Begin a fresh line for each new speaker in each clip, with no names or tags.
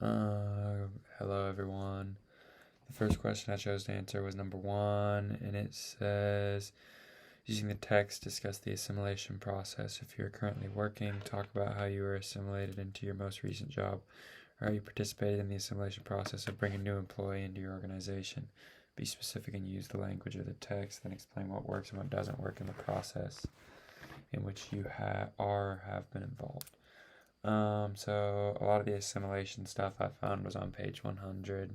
Uh, Hello everyone. The first question I chose to answer was number one, and it says, using the text, discuss the assimilation process. If you're currently working, talk about how you were assimilated into your most recent job, or how you participated in the assimilation process of bringing a new employee into your organization. Be specific and use the language of the text, then explain what works and what doesn't work in the process in which you have been involved. So a lot of the assimilation stuff I found was on page 100.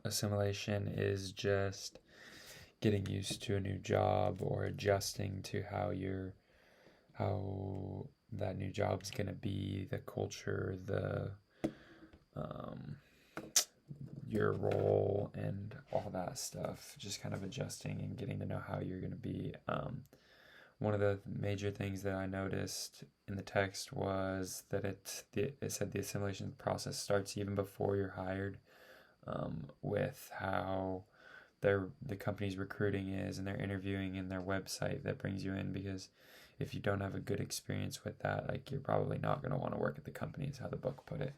Assimilation is just getting used to a new job or adjusting to how that new job is gonna be, the culture, the um, your role, and all that stuff. Just kind of adjusting and getting to know how you're gonna be. One of the major things that I noticed in the text was that it said the assimilation process starts even before you're hired, with how the company's recruiting is and their interviewing and their website that brings you in, because if you don't have a good experience with that, like, you're probably not going to want to work at the company, is how the book put it.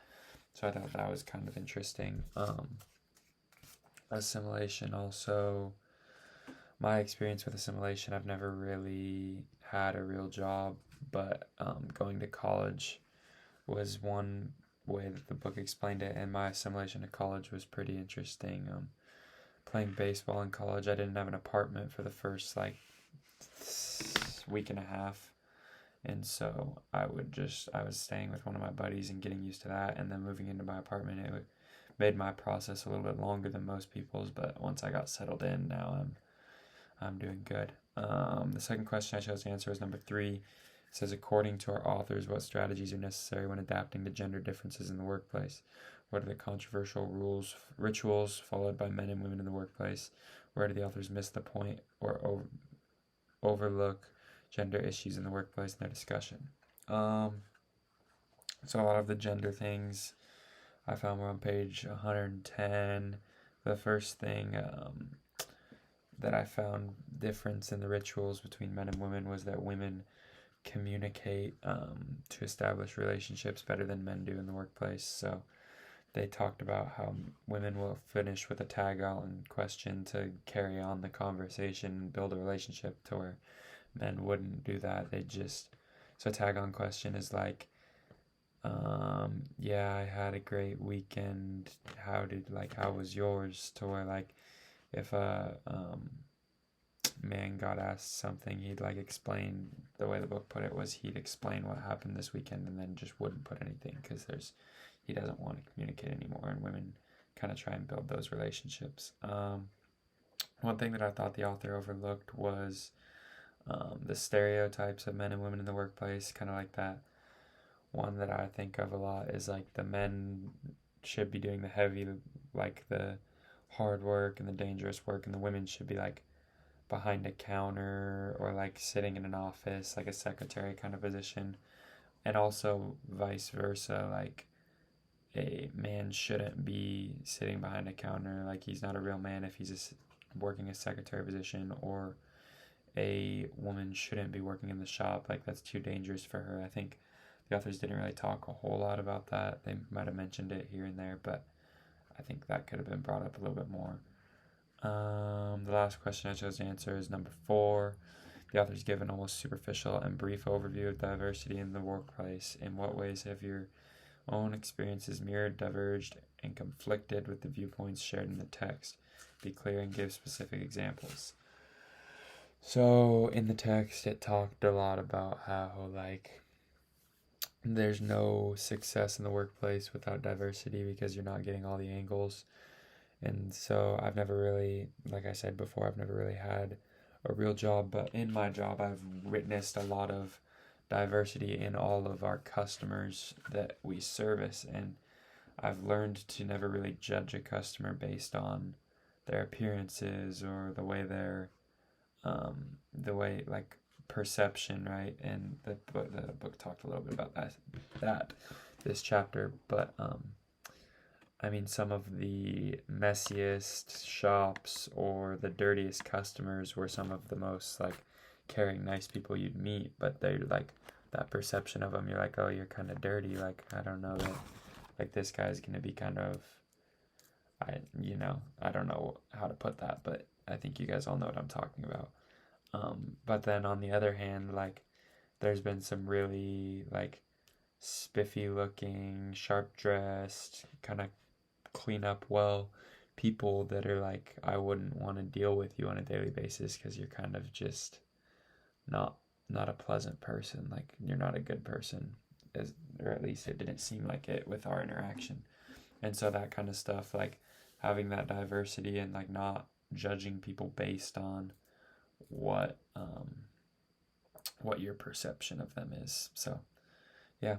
So I thought that was kind of interesting. Assimilation also, my experience with assimilation, I've never really had a real job, but going to college was one way that the book explained it, and my assimilation to college was pretty interesting. Playing baseball in college, I didn't have an apartment for the first like week and a half, and so I was staying with one of my buddies and getting used to that, and then moving into my apartment, made my process a little bit longer than most people's, but once I got settled in, now I'm doing good. The second question I chose to answer is number three. It says, according to our authors, what strategies are necessary when adapting to gender differences in the workplace? What are the controversial rituals followed by men and women in the workplace? Where do the authors miss the point or overlook gender issues in the workplace in their discussion? So a lot of the gender things I found were on page 110. The first thing that I found difference in the rituals between men and women was that women communicate to establish relationships better than men do in the workplace. So they talked about how women will finish with a tag on question to carry on the conversation and build a relationship, to where men wouldn't do that. So a tag on question is like, yeah, I had a great weekend. How was yours? To where, like, if a man got asked something, he'd like explain, the way the book put it was, he'd explain what happened this weekend and then just wouldn't put anything, because he doesn't want to communicate anymore, and women kind of try and build those relationships. One thing that I thought the author overlooked was the stereotypes of men and women in the workplace, kind of like that. One that I think of a lot is like the men should be doing the heavy, like the hard work and the dangerous work, and the women should be like behind a counter or like sitting in an office, like a secretary kind of position. And also vice versa, like a man shouldn't be sitting behind a counter, like he's not a real man if he's working a secretary position, or a woman shouldn't be working in the shop, like that's too dangerous for her. I think the authors didn't really talk a whole lot about that. They might have mentioned it here and there, but I think that could have been brought up a little bit more. The last question I chose to answer is number four. The authors give an almost superficial and brief overview of diversity in the workplace. In what ways have your own experiences mirrored, diverged, and conflicted with the viewpoints shared in the text? Be clear and give specific examples. So in the text, it talked a lot about how, like, there's no success in the workplace without diversity, because you're not getting all the angles. And so I've never really, like I said before, I've never really had a real job, but in my job, I've witnessed a lot of diversity in all of our customers that we service. And I've learned to never really judge a customer based on their appearances or the way like perception, right? And the book talked a little bit about that this chapter, but I mean, some of the messiest shops or the dirtiest customers were some of the most like caring, nice people you'd meet, but they're like, that perception of them, you're like, oh, you're kind of dirty. Like, I don't know that like this guy's gonna be kind of, I don't know how to put that, but I think you guys all know what I'm talking about. But then on the other hand, like there's been some really like spiffy looking, sharp dressed, kind of clean up well people that are like, I wouldn't want to deal with you on a daily basis because you're kind of just not not a pleasant person. Like you're not a good person, or at least it didn't seem like it with our interaction. And so that kind of stuff, like having that diversity and like not judging people based on what what your perception of them is. So yeah,